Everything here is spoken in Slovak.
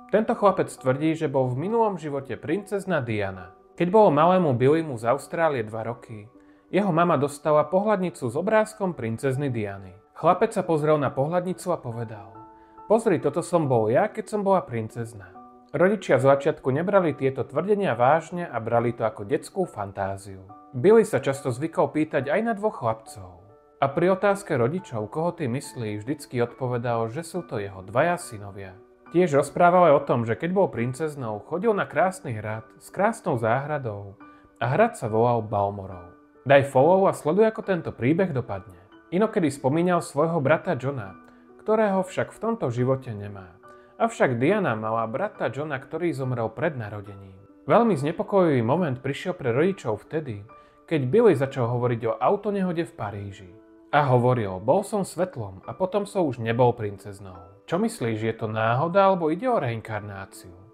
Tento chlapec tvrdí, že bol v minulom živote princezna Diana. Keď bolo malému Billymu z Austrálie 2 roky, jeho mama dostala pohľadnicu s obrázkom princezny Diany. Chlapec sa pozrel na pohľadnicu a povedal: "Pozri, toto som bol ja, keď som bola princezna." Rodičia z začiatku nebrali tieto tvrdenia vážne a brali to ako detskú fantáziu. Billy sa často zvykol pýtať aj na 2 chlapcov. A pri otázke rodičov, koho ty myslí, vždycky odpovedal, že sú to jeho 2 synovia. Tiež rozprával aj o tom, že keď bol princeznou, chodil na krásny hrad s krásnou záhradou a hrad sa volal Balmorov. Daj follow a sleduj, ako tento príbeh dopadne. Inokedy spomínal svojho brata Johna, ktorého však v tomto živote nemá. Avšak Diana mala brata Johna, ktorý zomrel pred narodením. Veľmi znepokojivý moment prišiel pre rodičov vtedy, keď Billy začal hovoriť o autonehode v Paríži. A hovoril: "Bol som svetlom a potom som už nebol princeznou." Čo myslíš, je to náhoda alebo ide o reinkarnáciu?